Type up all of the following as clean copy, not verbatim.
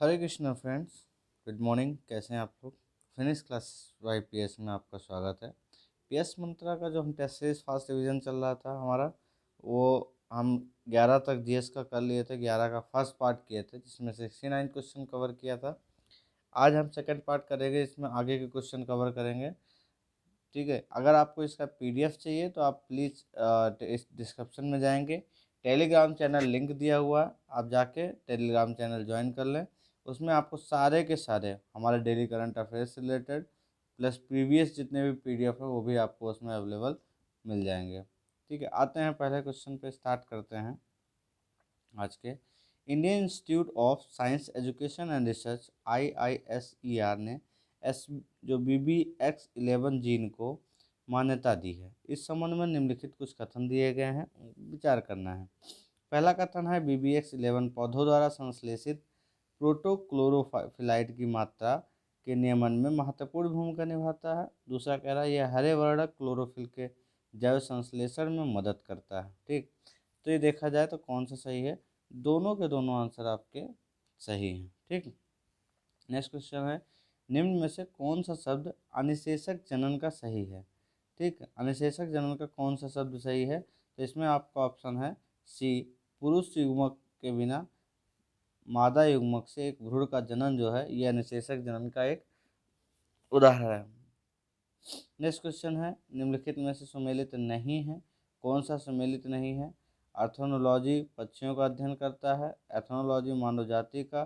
हरे Krishna friends, good morning. कैसे हैं आप लोग? फिनिश क्लास वाई पीएस में आपका स्वागत है। पीएस मंत्रा का जो हम टेस्ट सीरीज फर्स्ट रिवीजन चल रहा था हमारा, वो हम 11 तक जीएस का कर लिए थे। 11 का फर्स्ट पार्ट किए थे जिसमें 69 क्वेश्चन कवर किया था। आज हम सेकंड पार्ट करेंगे, इसमें आगे के क्वेश्चन कवर करेंगे। ठीक है, अगर आपको इसका पीडीएफ चाहिए तो आप प्लीज़ इस डिस्क्रिप्शन में जाएंगे, टेलीग्राम चैनल लिंक दिया हुआ है, आप जाके टेलीग्राम चैनल ज्वाइन कर लें। उसमें आपको सारे के सारे हमारे डेली करंट अफेयर्स से रिलेटेड प्लस प्रीवियस जितने भी पीडीएफ है वो भी आपको उसमें अवेलेबल मिल जाएंगे। ठीक है, आते हैं पहले क्वेश्चन पे, स्टार्ट करते हैं आज के। Indian institute of science education and research IISER ने एस जो BBX11 जीन को मान्यता दी है। इस संबंध में निम्नलिखित कुछ कथन दिए गए हैं, विचार करना है। पहला कथन है BBX11 पौधों द्वारा संश्लेषित प्रोटोक्लोरोफिलाइट की मात्रा के नियमन में महत्वपूर्ण भूमिका निभाता है। दूसरा कह रहा है यह हरे वर्णक क्लोरोफिल के जैव संश्लेषण में मदद करता है। ठीक, तो ये देखा जाए तो कौन सा सही है? दोनों के दोनों आंसर आपके सही हैं। ठीक, नेक्स्ट क्वेश्चन है, निम्न में से कौन सा शब्द अनिषेचक जनन का सही है? ठीक, अनिषेचक जनन का कौन सा शब्द सही है? तो इसमें आपका ऑप्शन है सी, पुरुष युग्मक के बिना मादा युग्मक से एक भ्रूण का जनन जो है यह अनिषेचक जनन का एक उदाहरण है। नेक्स्ट क्वेश्चन है, निम्नलिखित में से सुमेलित नहीं है। कौन सा सुमेलित नहीं है? आर्थ्रोनोलॉजी पक्षियों का अध्ययन करता है, एथनोलॉजी मानव जाति का,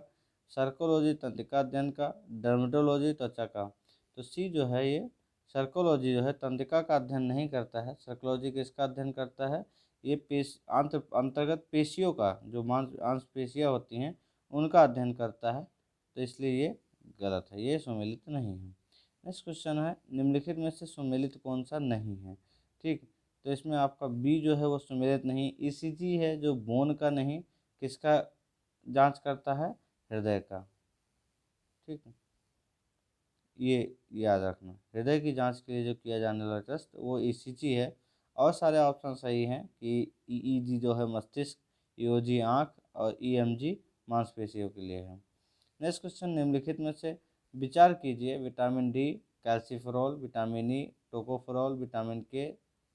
सर्कोलॉजी तंत्रिका अध्ययन का, डर्मेटोलॉजी त्वचा का। तो सी जो है ये सर्कोलॉजी जो है तंत्रिका का अध्ययन नहीं करता है। सर्कोलॉजी किसका अध्ययन करता है? ये अंतर्गत पेशियों का, जो मांसपेशियाँ होती हैं उनका अध्ययन करता है। तो इसलिए ये गलत है, ये सुमेलित नहीं है। नेक्स्ट क्वेश्चन है, निम्नलिखित में से सुमेलित कौन सा नहीं है? ठीक, तो इसमें आपका बी जो है वो सुमेलित नहीं। ईसीजी है जो बोन का नहीं, किसका जांच करता है? हृदय का। ठीक है, ये याद रखना, हृदय की जांच के लिए जो किया जाने वाला टेस्ट वो ईसीजी है। और सारे ऑप्शन सही हैं कि ईईजी जो है मस्तिष्क, ईओजी आँख और ईएमजी मांसपेशियों के लिए है। नेक्स्ट क्वेश्चन, निम्नलिखित में से विचार कीजिए। Vitamin D, calciferol, vitamin E, tocopherol, vitamin के,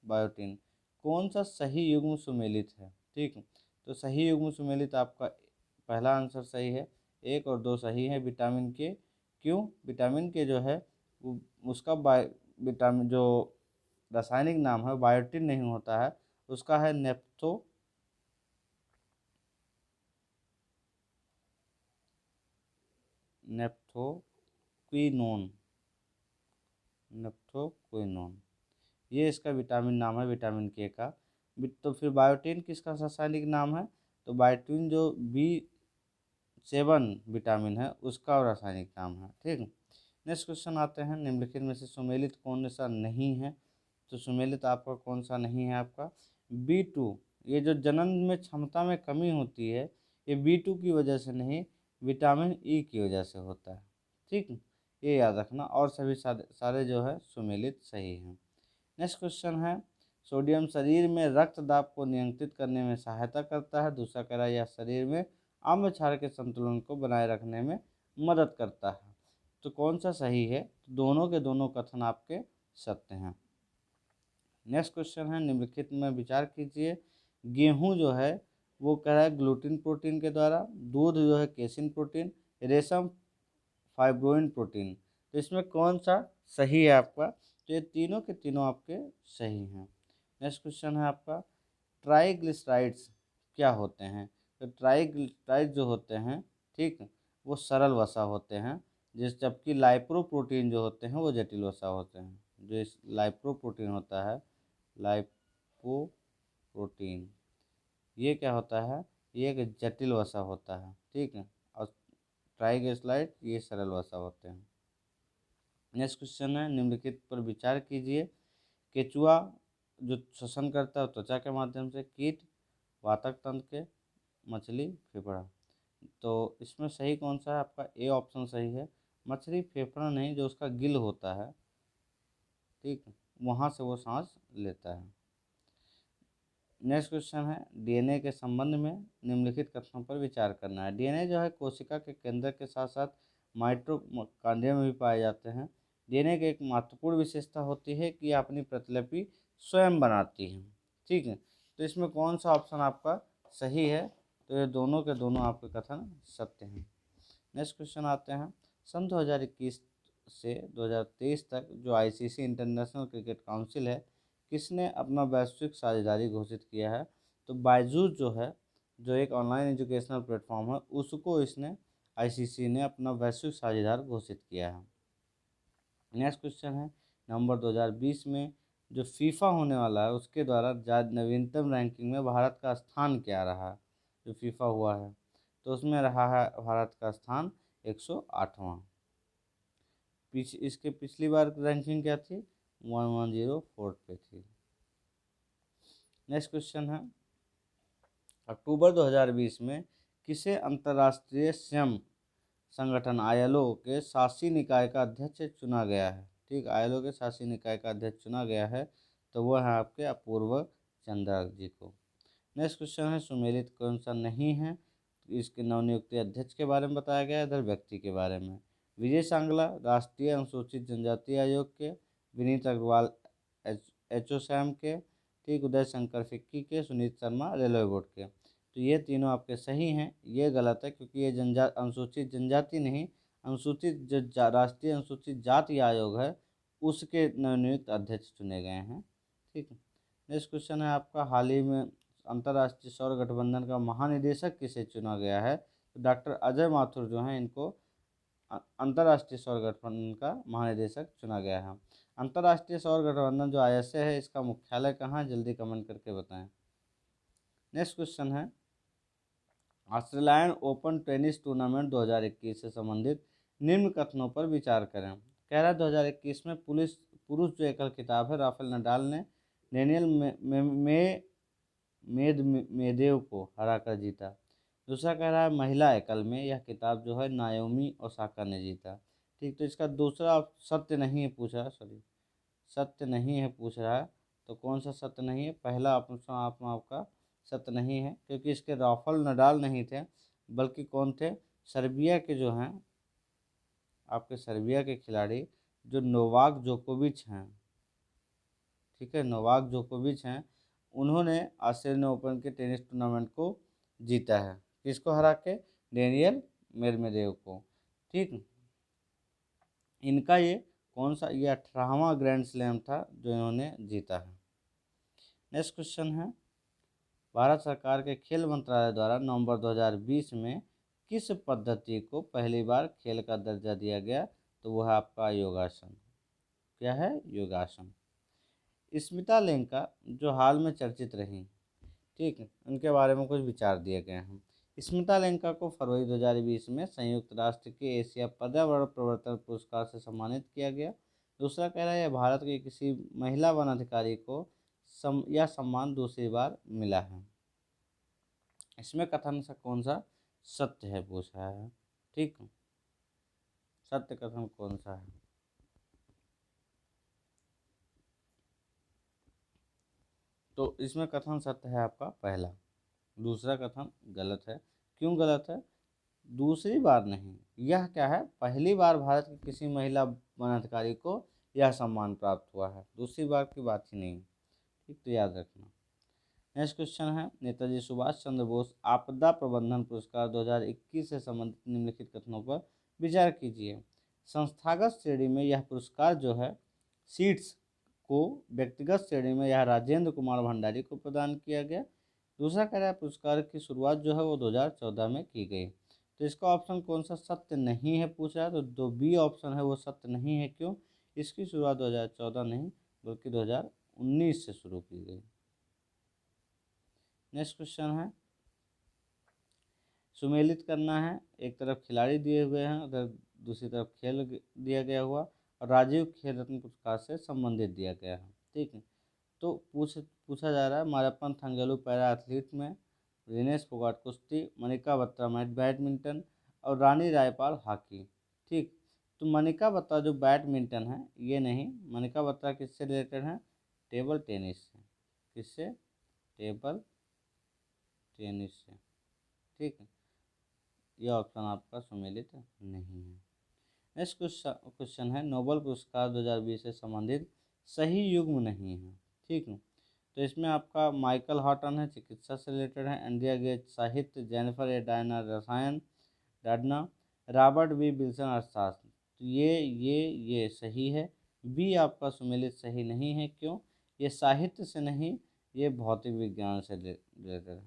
बायोटिन, कौन सा सही युग्म सुमेलित है? ठीक, तो सही युग्म सुमेलित आपका पहला आंसर सही है, 1 और 2 सही है। विटामिन के, क्यों? विटामिन के जो है उसका विटामिन जो रासायनिक नाम है बायोटिन नहीं होता है, उसका है नेप्थोक्विनोन। नेप्थोक्विनोन, ये इसका विटामिन नाम है, विटामिन के का। तो फिर बायोटिन किसका रासायनिक नाम है? तो बायोटिन जो B7 विटामिन है उसका रासायनिक नाम है। ठीक, नेक्स्ट क्वेश्चन आते हैं, निम्नलिखित में से सुमेलित कौन सा नहीं है? तो सुमेलित आपका कौन सा नहीं है? आपका B2, ये जो जनन में क्षमता में कमी होती है ये B2 की वजह से नहीं, विटामिन ई की वजह से होता है। ठीक, ये याद रखना, और सभी सारे जो है सुमेलित सही हैं। नेक्स्ट क्वेश्चन है, सोडियम शरीर में रक्त दाब को नियंत्रित करने में सहायता करता है। दूसरा कह रहा है यह शरीर में अम्ल क्षार के संतुलन को बनाए रखने में मदद करता है। तो कौन सा सही है? तो दोनों के दोनों कथन आपके सत्य हैं। नेक्स्ट क्वेश्चन है, निम्नलिखित में विचार कीजिए। गेहूं जो है वो कह रहा है ग्लूटिन प्रोटीन के द्वारा, दूध जो है केसिन प्रोटीन, रेशम फाइब्रोइन प्रोटीन। तो इसमें कौन सा सही है आपका? तो ये तीनों के तीनों आपके सही हैं। नेक्स्ट क्वेश्चन है आपका, ट्राइग्लिसराइड्स क्या होते हैं? तो ट्राइग्लिसराइड जो होते हैं, ठीक, वो सरल वसा होते हैं, जबकि लाइपोप्रोटीन जो होते हैं वो जटिल वसा होते हैं। जो इस लाइपोप्रोटीन होता है, लाइपोप्रोटीन, ये क्या होता है? ये एक जटिल वसा होता है। ठीक है, और ट्राइग्लिसराइड ये सरल वसा होते हैं। नेक्स्ट क्वेश्चन है, निम्नलिखित पर विचार कीजिए। केचुआ जो श्वसन करता है त्वचा के माध्यम से, कीट वातक तंत्र के, मछली फेफड़ा। तो इसमें सही कौन सा है? आपका ए ऑप्शन सही है। मछली फेफड़ा नहीं, जो उसका गिल होता है, ठीक, वहाँ से वो सांस लेता है। नेक्स्ट क्वेश्चन है डीएनए के संबंध में निम्नलिखित कथनों पर विचार करना है। डीएनए जो है कोशिका के केंद्र के साथ साथ माइटोकॉन्ड्रिया में भी पाए जाते हैं। डीएनए की एक महत्वपूर्ण विशेषता होती है कि यह अपनी प्रतिलिपि स्वयं बनाती है। ठीक है, तो इसमें कौन सा ऑप्शन आपका सही है? तो ये दोनों के दोनों आपके कथन सत्य हैं। नेक्स्ट क्वेश्चन आते हैं, सन 2021 से 2023 तक जो आईसीसी इंटरनेशनल क्रिकेट काउंसिल है, किसने अपना वैश्विक साझेदारी घोषित किया है? तो बायजूस जो है, जो एक ऑनलाइन एजुकेशनल प्लेटफॉर्म है, उसको इसने आईसीसी ने अपना वैश्विक साझेदार घोषित किया है। नेक्स्ट क्वेश्चन है, नवंबर 2020 में जो फीफा होने वाला है उसके द्वारा नवीनतम रैंकिंग में भारत का स्थान क्या रहा? जो फीफा हुआ है तो उसमें रहा है भारत का स्थान 108वां। इसके पिछली बार रैंकिंग क्या थी? 1104 पे थी। नेक्स्ट क्वेश्चन है, अक्टूबर 2020 में किसे अंतर्राष्ट्रीय श्रम संगठन आईएलओ के शासी निकाय का अध्यक्ष चुना गया है? ठीक, आईएलओ के शासी निकाय का अध्यक्ष चुना गया है, तो वह है आपके अपूर्व चंद्रा जी को। नेक्स्ट क्वेश्चन है, सुमेलित कौन सा नहीं है? इसके नवनियुक्त अध्यक्ष के बारे में बताया गया है, इधर व्यक्ति के बारे में। विजय सांगला राष्ट्रीय अनुसूचित जनजाति आयोग के, विनीत अग्रवाल एचओसैम के, ठीक, उदय शंकर फिक्की के, सुनीत शर्मा रेलवे बोर्ड के। तो ये तीनों आपके सही हैं। ये गलत है क्योंकि ये अनुसूचित जनजाति नहीं, अनुसूचित जो राष्ट्रीय अनुसूचित जाति आयोग है उसके नवनियुक्त अध्यक्ष चुने गए हैं। ठीक है, नेक्स्ट क्वेश्चन है आपका, हाल ही में अंतर्राष्ट्रीय सौर गठबंधन का महानिदेशक किसे चुना गया है? तो डॉक्टर अजय माथुर जो हैं, इनको अंतर्राष्ट्रीय सौर गठबंधन का महानिदेशक चुना गया है। अंतर्राष्ट्रीय सौर गठबंधन जो आईएसए है, इसका मुख्यालय कहाँ है? जल्दी कमेंट करके बताएं। नेक्स्ट क्वेश्चन है, ऑस्ट्रेलियन ओपन टेनिस टूर्नामेंट 2021 से संबंधित निम्न कथनों पर विचार करें। कह रहा है 2021 में पुरुष जो एकल खिताब है राफेल नडाल ने डेनियल मेदवेदेव को हराकर जीता। दूसरा कह रहा है महिला एकल में यह खिताब जो है नाओमी ओसाका ने जीता। ठीक, तो इसका दूसरा सत्य नहीं है पूछ रहा है, सॉरी सत्य नहीं है पूछ रहा है, तो कौन सा सत्य नहीं है? पहला ऑप्शन आपका सत्य नहीं है क्योंकि इसके राफेल नडाल नहीं थे, बल्कि कौन थे? सर्बिया के जो हैं आपके, सर्बिया के खिलाड़ी जो नोवाक जोकोविच हैं। ठीक है, नोवाक जोकोविच हैं, उन्होंने ऑस्ट्रेलियन ओपन के टेनिस टूर्नामेंट को जीता है। किसको हरा के? डेनियल मेदवेदेव को। ठीक, इनका ये कौन सा, ये 18वां ग्रैंड स्लैम था जो इन्होंने जीता है। नेक्स्ट क्वेश्चन है, भारत सरकार के खेल मंत्रालय द्वारा नवंबर 2020 में किस पद्धति को पहली बार खेल का दर्जा दिया गया? तो वह आपका योगासन। क्या है? योगासन। स्मिता लेंका जो हाल में चर्चित रहीं, ठीक है, उनके बारे में कुछ विचार दिए गए हैं। स्मिता लेंका को फरवरी 2020 में संयुक्त राष्ट्र के एशिया पर्यावरण प्रवर्तन पुरस्कार से सम्मानित किया गया। दूसरा कह रहा है भारत के किसी महिला वन अधिकारी को यह सम्मान दूसरी बार मिला है। इसमें कथन से कौन सा सत्य है पूछा है? ठीक, सत्य कथन कौन सा है? तो इसमें कथन सत्य है आपका पहला, दूसरा कथन गलत है। क्यों गलत है? दूसरी बार नहीं, यह क्या है? पहली बार भारत की किसी महिला वनाधिकारी को यह सम्मान प्राप्त हुआ है, दूसरी बार की बात ही नहीं। ठीक, तो याद रखना। नेक्स्ट क्वेश्चन है, नेताजी सुभाष चंद्र बोस आपदा प्रबंधन पुरस्कार 2021 से संबंधित निम्नलिखित कथनों पर विचार कीजिए। संस्थागत श्रेणी में यह पुरस्कार जो है सीट्स को, व्यक्तिगत श्रेणी में यह राजेंद्र कुमार भंडारी को प्रदान किया गया। दूसरा कह रहा है पुरस्कार की शुरुआत जो है वो 2014 में की गई। तो इसका ऑप्शन कौन सा सत्य नहीं है पूछ रहा है? तो जो बी ऑप्शन है वो सत्य नहीं है। क्यों? इसकी शुरुआत 2014 नहीं बल्कि 2019 से शुरू की गई। नेक्स्ट क्वेश्चन है, सुमेलित करना है। एक तरफ खिलाड़ी दिए हुए हैं, उधर दूसरी तरफ खेल दिया गया हुआ, और राजीव खेल रत्न पुरस्कार से संबंधित दिया गया है। ठीक है, तो पूछा जा रहा है मारापन थंगेलु पैरा एथलीट में, विनेश फोगाट कुश्ती, मनिका बत्रा बैडमिंटन और रानी रायपाल हॉकी। ठीक, तो मनिका बत्रा जो बैडमिंटन है ये नहीं, मनिका बत्रा किससे रिलेटेड है? टेबल टेनिस से। किससे? टेबल टेनिस से, ठीक है। ये ऑप्शन आपका सुमेलित नहीं है। नेक्स्ट क्वेश्चन है, नोबेल पुरस्कार 2020 से संबंधित सही युग्म नहीं है, ठीक है। तो इसमें आपका माइकल हॉटन है, चिकित्सा से रिलेटेड है, एंड्रिया गेज साहित्य, जेनिफर ए डायना रसायन डाडना, रॉबर्ट बी विल्सन अर्थशास्त्र। तो ये सही है। बी आपका सुमेलित सही नहीं है, क्यों? ये साहित्य से नहीं, ये भौतिक विज्ञान से रिलेटेड है।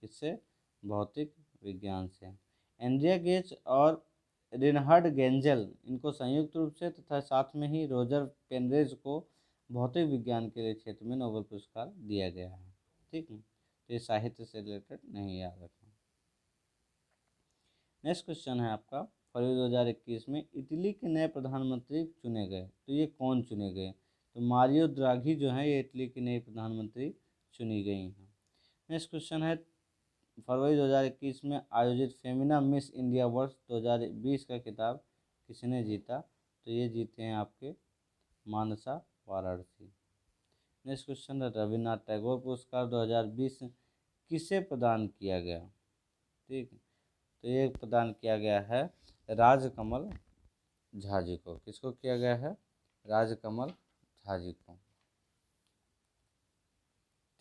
किससे? भौतिक विज्ञान से। एंड्रिया गेज और रिनहर्ड गेंजेल, इनको संयुक्त रूप से तथा साथ में ही रोजर पेनरेज को भौतिक विज्ञान के लिए क्षेत्र में नोबेल पुरस्कार दिया गया है, ठीक है। तो ये साहित्य से रिलेटेड नहीं, याद रखना। नेक्स्ट क्वेश्चन है आपका, फरवरी 2021 में इटली के नए प्रधानमंत्री चुने गए, तो ये कौन चुने गए? तो मारियो द्राघी जो है, ये इटली की नई प्रधानमंत्री चुनी गई हैं। नेक्स्ट क्वेश्चन है, फरवरी 2021 में आयोजित फेमिना मिस इंडिया वर्ष 2020 का खिताब किसने जीता? तो ये जीते हैं आपके मानसा वाराणसी। नेक्स्ट क्वेश्चन है, रविन्द्रनाथ टैगोर पुरस्कार 2020 किसे प्रदान किया गया? ठीक है, तो ये प्रदान किया गया है राजकमल झा जी को। किसको किया गया है? राजकमल झा जी को,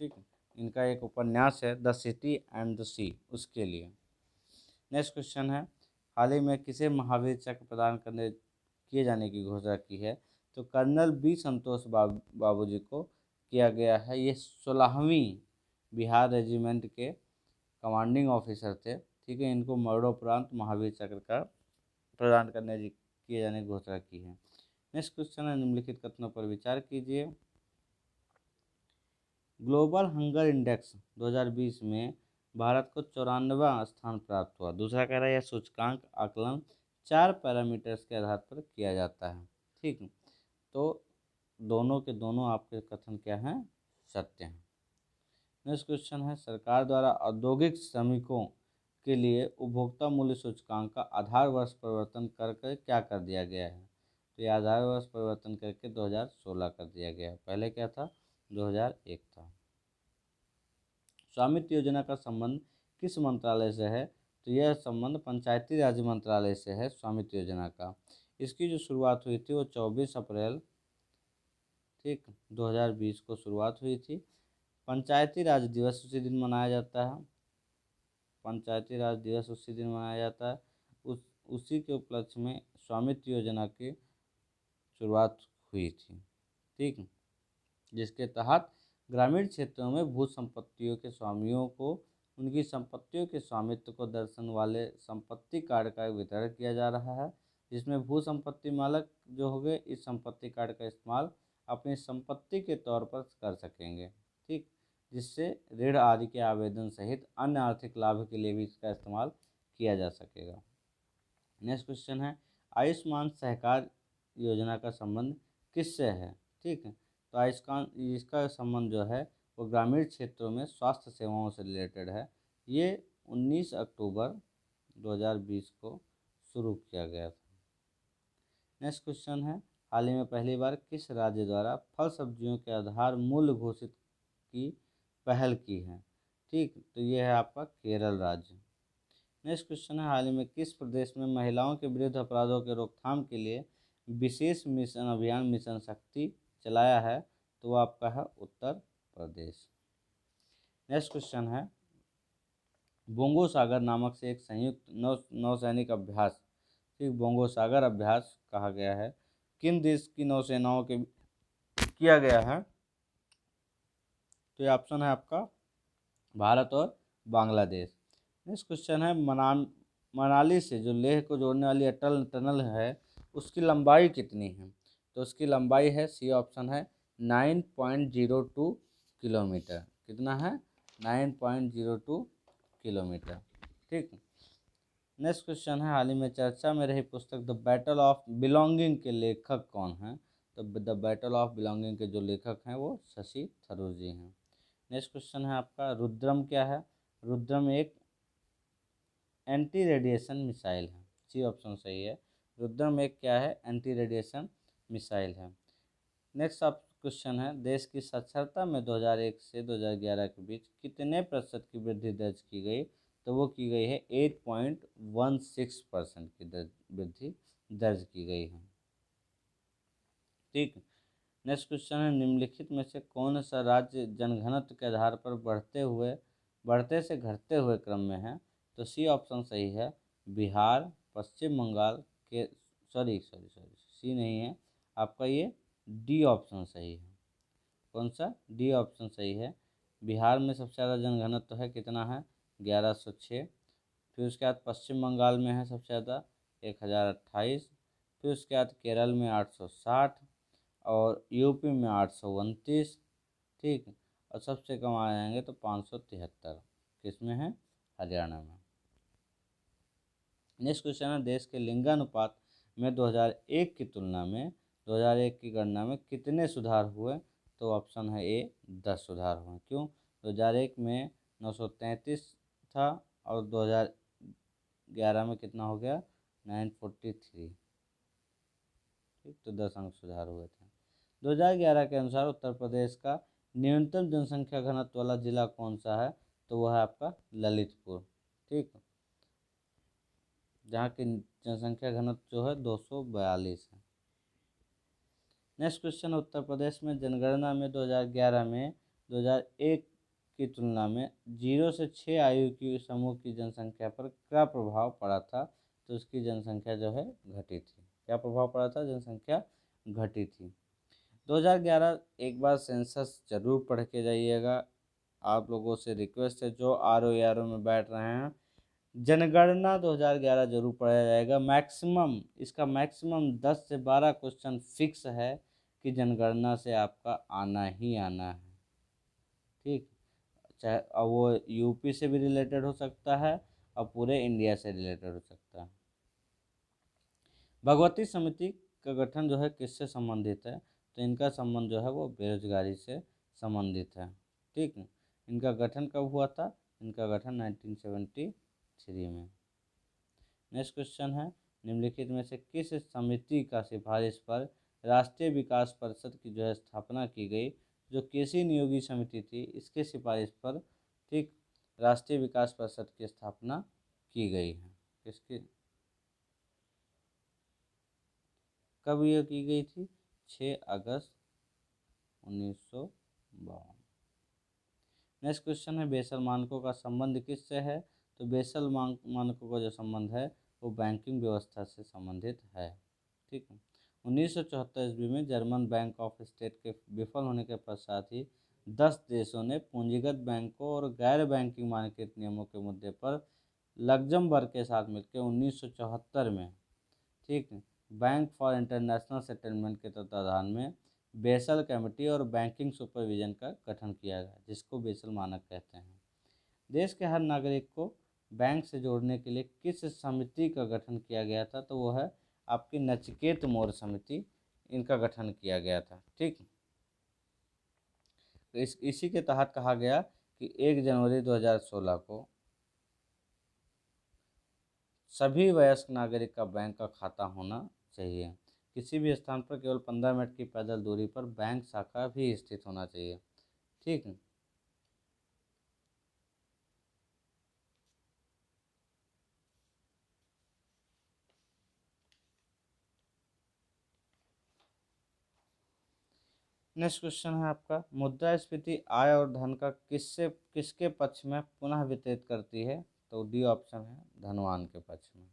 ठीक है। इनका एक उपन्यास है द सिटी एंड द सी, उसके लिए। नेक्स्ट क्वेश्चन है, हाल ही में किसे महावीर चक्र प्रदान किए जाने की घोषणा की है? तो कर्नल बी संतोष बाबू जी को किया गया है। ये 16वीं बिहार रेजिमेंट के कमांडिंग ऑफिसर थे, ठीक है। इनको मरणोपरांत महावीर चक्र का प्रदान किए जाने की घोषणा की है। नेक्स्ट क्वेश्चन है, निम्नलिखित कथनों पर विचार कीजिए। ग्लोबल हंगर इंडेक्स 2020 में भारत को 94वां स्थान प्राप्त हुआ। दूसरा कह रहा है यह सूचकांक आकलन 4 पैरामीटर्स के आधार पर किया जाता है, ठीक है। तो दोनों के दोनों आपके कथन क्या हैं? सत्य हैं। नेक्स्ट क्वेश्चन है, सरकार द्वारा औद्योगिक श्रमिकों के लिए उपभोक्ता मूल्य सूचकांक का आधार वर्ष परिवर्तन करके क्या कर दिया गया है? तो ये आधार वर्ष परिवर्तन करके 2016 कर दिया गया है। पहले क्या था? 2001 था। स्वामित्व योजना का संबंध किस मंत्रालय से है? तो यह संबंध पंचायती राज मंत्रालय से है स्वामित्व योजना का। इसकी जो शुरुआत हुई थी वो 24 अप्रैल, ठीक, 2020 को शुरुआत हुई थी। पंचायती राज दिवस उसी दिन मनाया जाता है। पंचायती राज दिवस उसी दिन मनाया जाता है। उसी के उपलक्ष्य में स्वामित्व योजना की शुरुआत हुई थी, ठीक, जिसके तहत ग्रामीण क्षेत्रों में भू संपत्तियों के स्वामियों को उनकी संपत्तियों के स्वामित्व को दर्शन वाले संपत्ति कार्ड का वितरण किया जा रहा है, जिसमें भू संपत्ति मालक जो हो गए इस संपत्ति कार्ड का इस्तेमाल अपनी संपत्ति के तौर पर कर सकेंगे, ठीक, जिससे ऋण आदि के आवेदन सहित अन्य आर्थिक लाभ के लिए भी इसका इस्तेमाल किया जा सकेगा। नेक्स्ट क्वेश्चन है, आयुष्मान सहकार योजना का संबंध किससे है? ठीक है, तो आयुष्मान इसका संबंध जो है वो ग्रामीण क्षेत्रों में स्वास्थ्य सेवाओं से रिलेटेड है। ये 19 अक्टूबर 2020 को शुरू किया गया था। नेक्स्ट क्वेश्चन है, हाल ही में पहली बार किस राज्य द्वारा फल सब्जियों के आधार मूल्य घोषित की पहल की है? ठीक, तो ये है आपका केरल राज्य। नेक्स्ट क्वेश्चन है, हाल ही में किस प्रदेश में महिलाओं के विरुद्ध अपराधों के रोकथाम के लिए विशेष मिशन अभियान मिशन शक्ति चलाया है? तो वो आपका है उत्तर प्रदेश। नेक्स्ट क्वेश्चन है, बोंगो सागर नामक से एक संयुक्त नौसैनिक अभ्यास, ठीक, बोंगो सागर अभ्यास कहा गया है, किन देश की नौसेनाओं के किया गया है? तो ये ऑप्शन है आपका भारत और बांग्लादेश। नेक्स्ट क्वेश्चन है, मनाली से जो लेह को जोड़ने वाली अटल टनल है उसकी लंबाई कितनी है? तो उसकी लंबाई है, सी ऑप्शन है 9.02 किलोमीटर। कितना है? 9.02 किलोमीटर, ठीक। नेक्स्ट क्वेश्चन है, हाल ही में चर्चा में रही पुस्तक द बैटल ऑफ बिलोंगिंग के लेखक कौन हैं? तो द बैटल ऑफ बिलोंगिंग के जो लेखक हैं वो शशि थरूर जी हैं। नेक्स्ट क्वेश्चन है आपका, रुद्रम क्या है? रुद्रम एक एंटी रेडिएशन मिसाइल है, सी ऑप्शन सही है। रुद्रम एक क्या है? एंटी रेडिएशन मिसाइल है। नेक्स्ट आप क्वेश्चन है, देश की साक्षरता में 2001 से 2011 के बीच कितने प्रतिशत की वृद्धि दर्ज की गई? तो वो की गई है 8.16% की वृद्धि दर्ज की गई है। ठीक। नेक्स्ट क्वेश्चन है, निम्नलिखित में से कौन सा राज्य जनघनत्व के आधार पर बढ़ते से घटते हुए क्रम में है? तो सी ऑप्शन सही है, बिहार, पश्चिम बंगाल के, सॉरी सॉरी सॉरी, सी नहीं है आपका, ये डी ऑप्शन सही है। कौन सा? डी ऑप्शन सही है। बिहार में सबसे ज़्यादा जनघनत्व है, कितना है? 1106। फिर उसके बाद पश्चिम बंगाल में है सबसे ज़्यादा 1028। फिर उसके बाद केरल में 860 और यूपी में 829। ठीक। और सबसे कम आ जाएंगे तो 573, किसमें है? हरियाणा में। नेक्स्ट क्वेश्चन है, देश के लिंगानुपात में 2001 की तुलना में 2001 की गणना में कितने सुधार हुए? तो ऑप्शन है ए, 10 सुधार हुए। क्यों? 2001 में 933 था और 2011 में कितना हो गया? 943। ठीक, तो 10 अंक सुधार हुए थे। 2011 के अनुसार उत्तर प्रदेश का न्यूनतम जनसंख्या घनत्व वाला जिला कौन सा है? तो वह है आपका ललितपुर। ठीक, जहाँ की जनसंख्या घनत्व जो है 242 है। नेक्स्ट क्वेश्चन, उत्तर प्रदेश में जनगणना में 2011 में 2001 की तुलना में 0 से 6 आयु की समूह की जनसंख्या पर क्या प्रभाव पड़ा था? तो उसकी जनसंख्या जो है घटी थी। क्या प्रभाव पड़ा था? जनसंख्या घटी थी। 2011 एक बार सेंसस जरूर पढ़ के जाइएगा। आप लोगों से रिक्वेस्ट है, जो RO में बैठ रहे हैं, जनगणना 2011 जरूर पढ़ा जाएगा। मैक्सिमम, इसका मैक्सिमम 10 से 12 क्वेश्चन फिक्स है कि जनगणना से आपका आना ही आना है। ठीक, चाहे अब वो यूपी से भी रिलेटेड हो सकता है और पूरे इंडिया से रिलेटेड हो सकता है। भगवती समिति का गठन जो है किससे संबंधित है? तो इनका संबंध जो है वो बेरोजगारी से संबंधित है। ठीक, इनका गठन कब हुआ था? इनका गठन 1973 में। नेक्स्ट क्वेश्चन है, निम्नलिखित में से किस समिति का सिफारिश पर राष्ट्रीय विकास परिषद की जो है स्थापना की गई? जो कृषि नियोगी समिति थी, इसके सिफारिश पर, ठीक, राष्ट्रीय विकास परिषद की स्थापना की गई है। किसकी, कब यह की गई थी? 6 अगस्त 1952। नेक्स्ट क्वेश्चन है, बेसल मानकों का संबंध किससे है? तो बेसल मानकों का जो संबंध है वो बैंकिंग व्यवस्था से संबंधित है। ठीक है। 1974 ईस्वी में जर्मन बैंक ऑफ स्टेट के विफल होने के पश्चात ही 10 देशों ने पूंजीगत बैंकों और गैर बैंकिंग मानकीकृत नियमों के मुद्दे पर लग्जमबर्ग के साथ मिलकर 1974 में, ठीक, बैंक फॉर इंटरनेशनल सेटलमेंट के तत्वाधान में बेसल कमेटी और बैंकिंग सुपरविजन का गठन किया गया, जिसको बेसल मानक कहते हैं। देश के हर नागरिक को बैंक से जोड़ने के लिए किस समिति का गठन किया गया था? तो वो है आपकी नचिकेत मौर्य समिति, इनका गठन किया गया था। ठीक, तो इसी के तहत कहा गया कि 1 जनवरी 2016 को सभी वयस्क नागरिक का बैंक का खाता होना चाहिए। किसी भी स्थान पर केवल 15 मिनट की पैदल दूरी पर बैंक शाखा भी स्थित होना चाहिए। ठीक है। नेक्स्ट क्वेश्चन है आपका, मुद्रास्फीति आय और धन का किसके पक्ष में पुनः वितरित करती है? तो डी ऑप्शन है, धनवान के पक्ष में।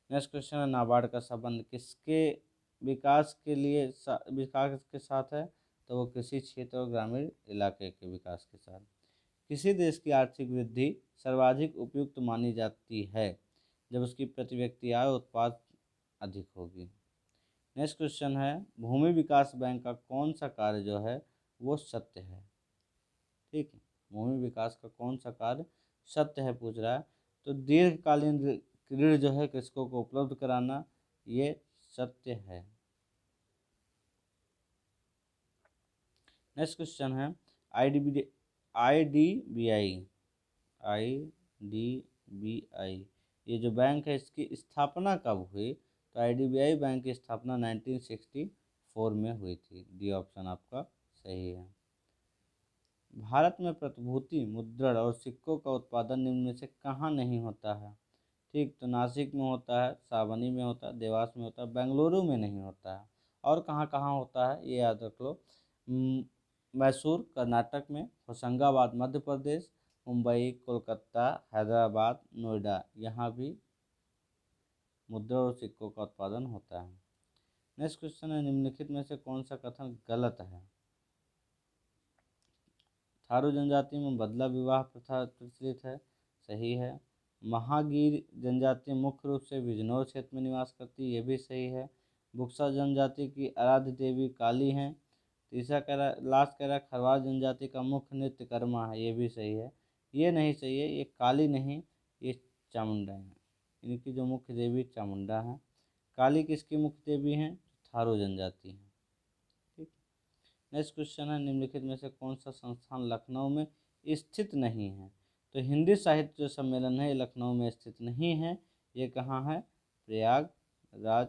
नेक्स्ट क्वेश्चन है, नाबार्ड का संबंध किसके विकास के साथ है? तो वो कृषि क्षेत्र और ग्रामीण इलाके के विकास के साथ। किसी देश की आर्थिक वृद्धि सर्वाधिक उपयुक्त मानी जाती है जब उसकी प्रति व्यक्ति आय उत्पाद अधिक होगी। नेक्स्ट क्वेश्चन है, भूमि विकास बैंक का कौन सा कार्य जो है वो सत्य है? ठीक है, भूमि विकास का कौन सा कार्य सत्य है पूछ रहा है। तो दीर्घकालीन ऋण जो है कृषकों को उपलब्ध कराना, ये सत्य है। नेक्स्ट क्वेश्चन है, आईडीबीआई ये जो बैंक है इसकी स्थापना कब हुई? तो आईडीबीआई बैंक की स्थापना 1964 में हुई थी। डी ऑप्शन आपका सही है। भारत में प्रतिभूति मुद्रण और सिक्कों का उत्पादन निम्न में से कहाँ नहीं होता है? ठीक, तो नासिक में होता है, सावनी में होता है, देवास में होता है, बेंगलुरु में नहीं होता है। और कहाँ कहाँ होता है ये याद रख लो। मैसूर कर्नाटक में, होशंगाबाद मध्य प्रदेश, मुंबई, कोलकाता, हैदराबाद, नोएडा, यहाँ भी मुद्रा और सिक्कों का उत्पादन होता है। नेक्स्ट क्वेश्चन है, निम्नलिखित में से कौन सा कथन गलत है? थारू जनजाति में बदला विवाह प्रथा प्रचलित है, सही है। महागीर जनजाति मुख्य रूप से बिजनौर क्षेत्र में निवास करती है, ये भी सही है। बुक्सा जनजाति की आराध्य देवी काली हैं। तीसरा कह रहा, लास्ट कह रहा है खरवार जनजाति का मुख्य नृत्य कर्मा है, ये भी सही है। ये नहीं सही है, ये काली नहीं, ये चामुंडा है। इनकी जो मुख्य देवी चामुंडा है। काली किसकी मुख्य देवी हैं? थारू जनजाति है। ठीक। नेक्स्ट क्वेश्चन है, निम्नलिखित में से कौन सा संस्थान लखनऊ में स्थित नहीं है? तो हिंदी साहित्य जो सम्मेलन है ये लखनऊ में स्थित नहीं है। ये कहाँ है? प्रयागराज,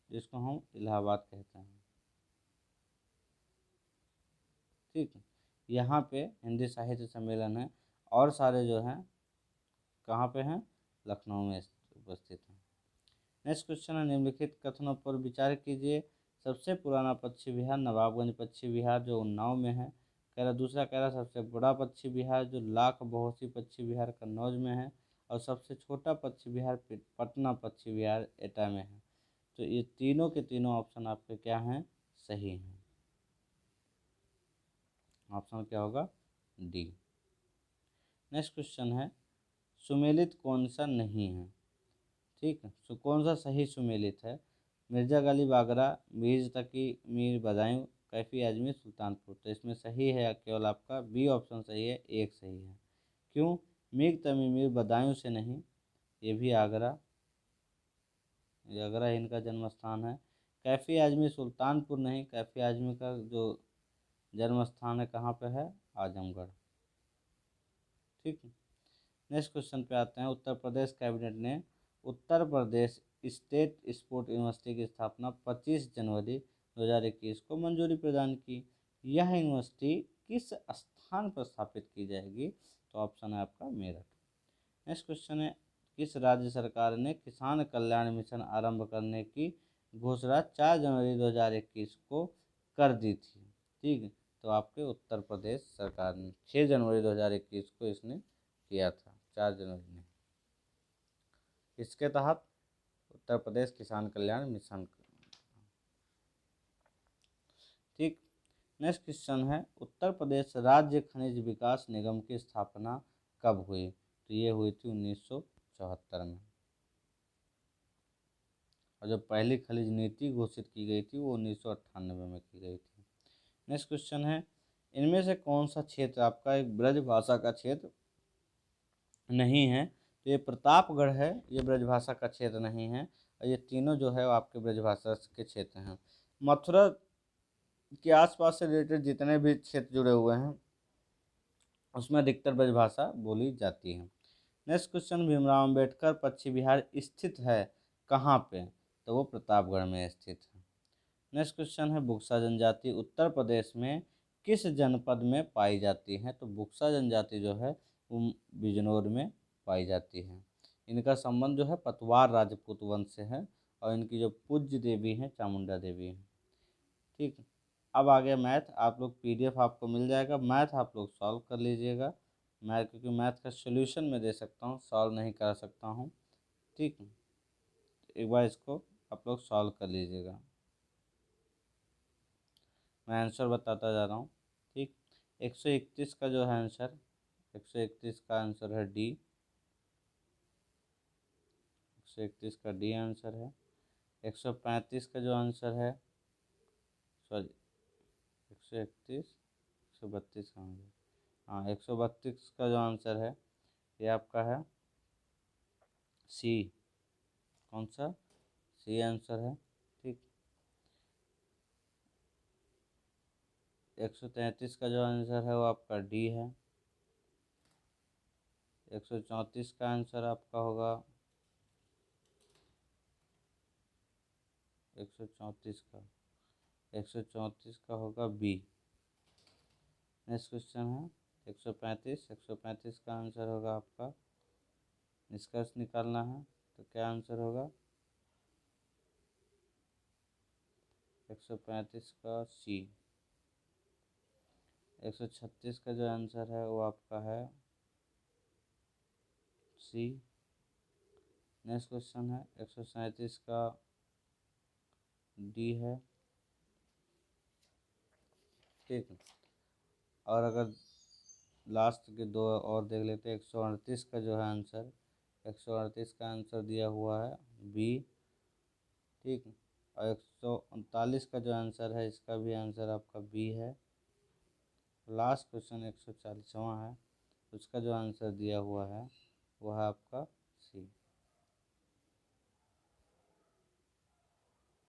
जिसको हम इलाहाबाद कहते हैं। ठीक है, यहाँ पे हिंदी साहित्य सम्मेलन है और सारे जो हैं कहाँ पे हैं? लखनऊ में उपस्थित हैं। नेक्स्ट क्वेश्चन है, निम्नलिखित कथनों पर विचार कीजिए। सबसे पुराना पक्षी विहार नवाबगंज पक्षी विहार जो उन्नाव में है। कह रहा, दूसरा कह रहा सबसे बड़ा पक्षी विहार जो लाख बहोसी पक्षी विहार कन्नौज में है। और सबसे छोटा पक्षी विहार पटना पक्षी विहार एटा में है। तो ये तीनों के तीनों ऑप्शन आपके क्या हैं? सही हैं। ऑप्शन क्या होगा? डी। नेक्स्ट क्वेश्चन है, सुमेलित कौन सा नहीं है? ठीक है, तो कौन सा सही सुमेलित है? मिर्जा गालिब आगरा, मीर तकी मीर बदायूं, कैफी आजमी सुल्तानपुर। तो इसमें सही है केवल आपका बी ऑप्शन सही है, एक सही है। क्यों? मीर तमी मीर बदायूं से नहीं, ये भी आगरा, ये आगरा इनका जन्म स्थान है। कैफी आजमी सुल्तानपुर नहीं, कैफी आजमी का जो जन्म स्थान है कहाँ पे है? आजमगढ़। ठीक है। नेक्स्ट क्वेश्चन पे आते हैं, उत्तर प्रदेश कैबिनेट ने Uttar Pradesh state sport university की स्थापना 25 जनवरी 2021 को मंजूरी प्रदान की। यह यूनिवर्सिटी किस स्थान पर स्थापित की जाएगी? तो ऑप्शन है आपका मेरठ। नेक्स्ट क्वेश्चन है, किस राज्य सरकार ने किसान कल्याण मिशन आरंभ करने की घोषणा 4 जनवरी 2021 को कर दी थी? ठीक है, तो आपके उत्तर प्रदेश सरकार ने 6 जनवरी 2021 को इसने किया था, 4 जनवरी ने। इसके तहत उत्तर प्रदेश किसान कल्याण मिशन। ठीक। नेक्स्ट क्वेश्चन है, उत्तर प्रदेश राज्य खनिज विकास निगम की स्थापना कब हुई? तो ये हुई थी 1974 में। और जो पहली खनिज नीति घोषित की गई थी वो 1998 में की गई थी। नेक्स्ट क्वेश्चन है, इनमें से कौन सा क्षेत्र आपका एक ब्रजभाषा का क्षेत्र नहीं है? तो ये प्रतापगढ़ है, ये ब्रजभाषा का क्षेत्र नहीं है। और ये तीनों जो है वो आपके ब्रजभाषा के क्षेत्र हैं। मथुरा के आसपास से रिलेटेड जितने भी क्षेत्र जुड़े हुए हैं उसमें अधिकतर ब्रजभाषा बोली जाती है। नेक्स्ट क्वेश्चन, भीमराव अम्बेडकर पक्षी विहार स्थित है कहाँ पे? तो वो प्रतापगढ़ में स्थित है। नेक्स्ट क्वेश्चन है, बुक्सा जनजाति उत्तर प्रदेश में किस जनपद में पाई जाती है? तो बुक्सा जनजाति जो है वो बिजनौर में पाई जाती है। इनका संबंध जो है पतवार राजपूत वंश से है और इनकी जो पूज्य देवी हैं चामुंडा देवी हैं। ठीक है, अब आ गया मैथ। आप लोग पीडीएफ आपको मिल जाएगा, मैथ आप लोग सॉल्व कर लीजिएगा। मैं क्योंकि मैथ का सोल्यूशन मैं दे सकता हूँ, सॉल्व नहीं कर सकता हूँ। ठीक है, एक बार इसको आप लोग सॉल्व कर लीजिएगा, मैं आंसर बताता जा रहा हूँ। ठीक, 131 का जो है आंसर, 131 का आंसर है डी। 131 का डी आंसर है। 135 का जो आंसर है, सॉरी 131, 132 का आंसर, हाँ 132 का जो आंसर है ये आपका है सी। कौन सा? सी आंसर है। ठीक, 133 का जो आंसर है वो आपका डी है। 134 का आंसर आपका होगा 134 का, 134 का होगा बी। नेक्स्ट क्वेश्चन है 135। 135 का आंसर होगा आपका, निष्कर्ष निकालना है तो क्या आंसर होगा? 135 का सी। 136 का जो आंसर है वो आपका है सी। नेक्स्ट क्वेश्चन है 137 का डी है। ठीक है, और अगर लास्ट के दो और देख लेते हैं। 138 का जो है आंसर, 138 का आंसर दिया हुआ है बी। ठीक है, और 139 का जो आंसर है इसका भी आंसर आपका बी है। लास्ट क्वेश्चन 140वां है, उसका जो आंसर दिया हुआ है वह है आपका